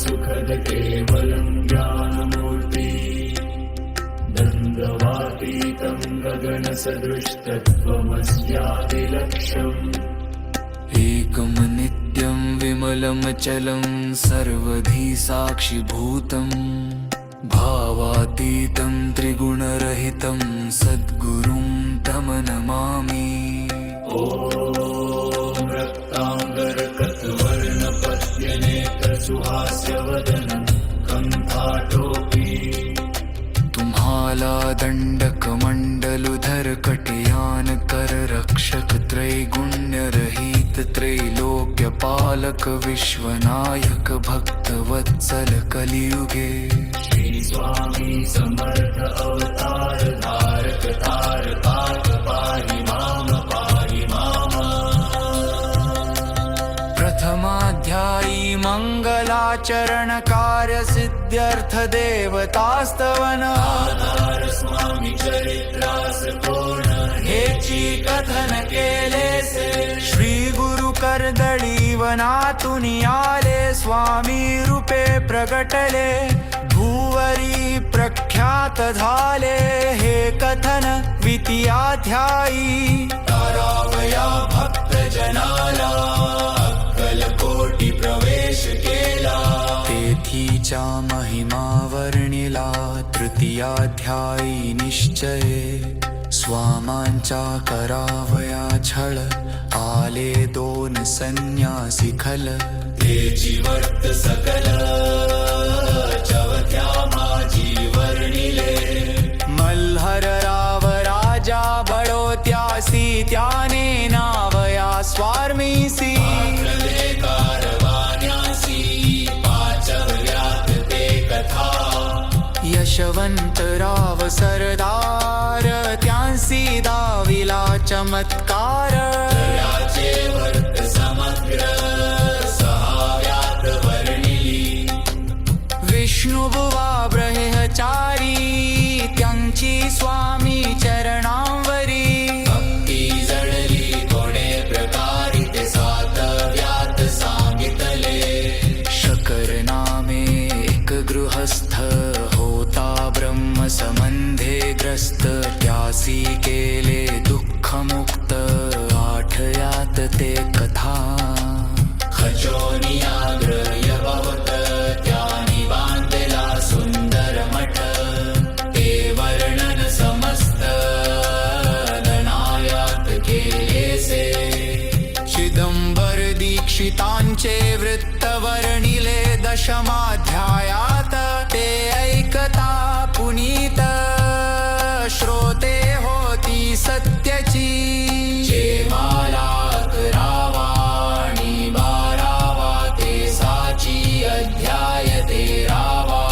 सुखद केवलं ज्ञानमूर्ति द्वन्द्वातीतं गगनसदृशतत्त्वमस्यादिलक्ष्यम् एकं नित्यं विमलं चलं सर्वधी साक्षिभूतं भावातीतं त्रिगुणरहितं सद्गुरुं तं नमामि। ॐ रक्तांगरकतवर्णपद्यनेत्रसुहास्यवदनं कण्ठाटोपी तुम्हाला दंडक मंडलुधर कटयान कर रक्षक त्रैगुण्य रहित त्रैलोक्य पालक विश्वनायक भक्त वत्सल कलियुगे श्री स्वामी समर्थ अवतार धारक तारकाक पाहि माम प्रथमाध्यायी मंगलाचरण कार्य सिद्ध्यर्थ देवतास्तवन आधार स्वामी चरित्रास कोण हेची कथन केले से श्री गुरु कर्दळी वनातून आले स्वामी रूपे प्रगटले भूवरी प्रख्यात झाले हे कथन द्वितीयाध्यायी तारावया भक्त जनाला अक्कलकोटी प्रवेश केला तेथीच्या महिमा वर्णिला तृतीयाध्यायी निश्चय स्वामांच्या करावया छळ आले दोन संन्यासी खल तेची वर्त सकल चवत्या माझी वर्णिले मल्हर राव राजा बडोत्यासी त्याने नावया स्वार्मीसी कारवान्यासी पाचव्यात ते कथा यशवंतराव सरदार त्यांसी दाविला चमत्कार याचे वर्त समग्र सहाव्यात वर्णिली विष्णुबुवा ब्रह्मचारी त्यांची स्वामी चरणांवरी भक्ती जडली कोणे प्रकारे ते सातव्यात सांगितले शकर नामे एक गृहस्थ होता ब्रह्म संबंधे ग्रस्त त्यासी केले दुःखमुक्त आठव्यात ते कथा खचोनियाग्रय भवत त्यानी बांधला सुंदर मठ ते वर्णन समस्त गणायात केलेसे चिदंबर दीक्षितांचे वृत्त वर्णिले दशमाध्यायात ते ऐकता पुनीत श्रोते होती सत्यची जे मला अकरावाणी बारावा ते साची अध्याय तेरावा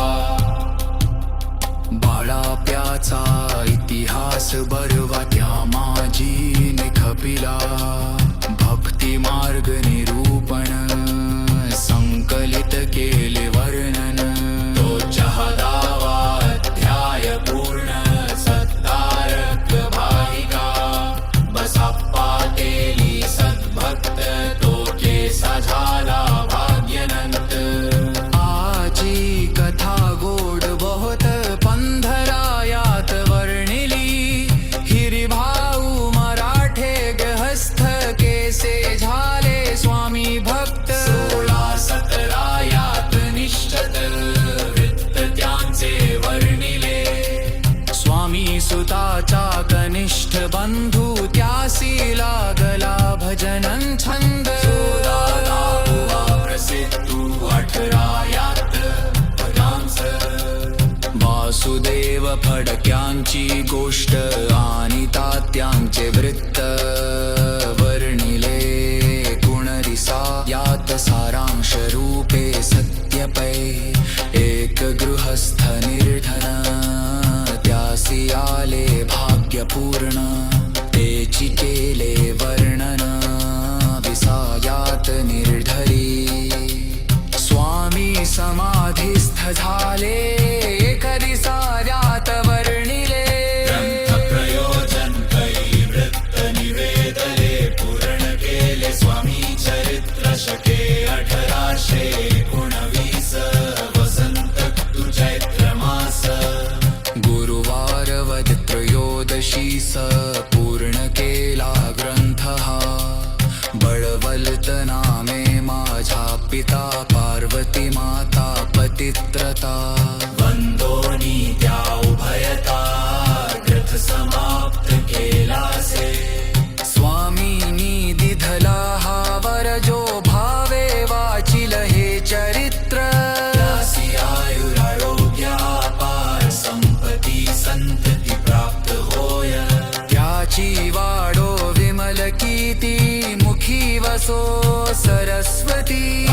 बाळाप्याचा इतिहास बरवा त्या माझी निखपिला भक्ती मार्ग निरूपण संकलित केले वर्णन तो 14वा अध्याय पूर्ण सत्तारक भाविका बसाप्पा केली सद्भक्त तो केसा झाला भाग्यनंत आजी कथा गोड बहुत पंधरायात वर्णिली हिरिभाऊ मराठे गहस्थ केसे झाले स्वामी भक्त 16-17 निष्ठत वृत्त त्यांचे वर्णिले स्वामी सुताचा कनिष्ठ बंधू त्यासी लागला भजनन छंद प्रसिद्धू 18यात पदांस वासुदेव फडक्यांची गोष्ट आणि तात्यांचे वृत्त वर्णिले गुणरिसा यात सारांश रूपे सत्यपै एक गृहस्थ निर्धन त्यासी आले भाग्यपूर्ण तेची केले वर्णन विसायात निर्धरी स्वामी समाधिस्थ झाले एक दिसाऱ्यात वर्णिले ग्रंथ प्रयोजन कै वृत्त निवेदले पूर्ण केले स्वामी चरित्र शके 1819 पिता पार्वती माता पतित्रता वंदोनी त्या उभयता ग्रथ समाप्त केलासे स्वामीनी दिधला हा वर जो भावे वाचिल हे चरित्र दासी आयुरारोग्य अपार संपत्ती संतती प्राप्त होय त्याची वाढो विमल कीर्ती मुखी वसो सरस्वती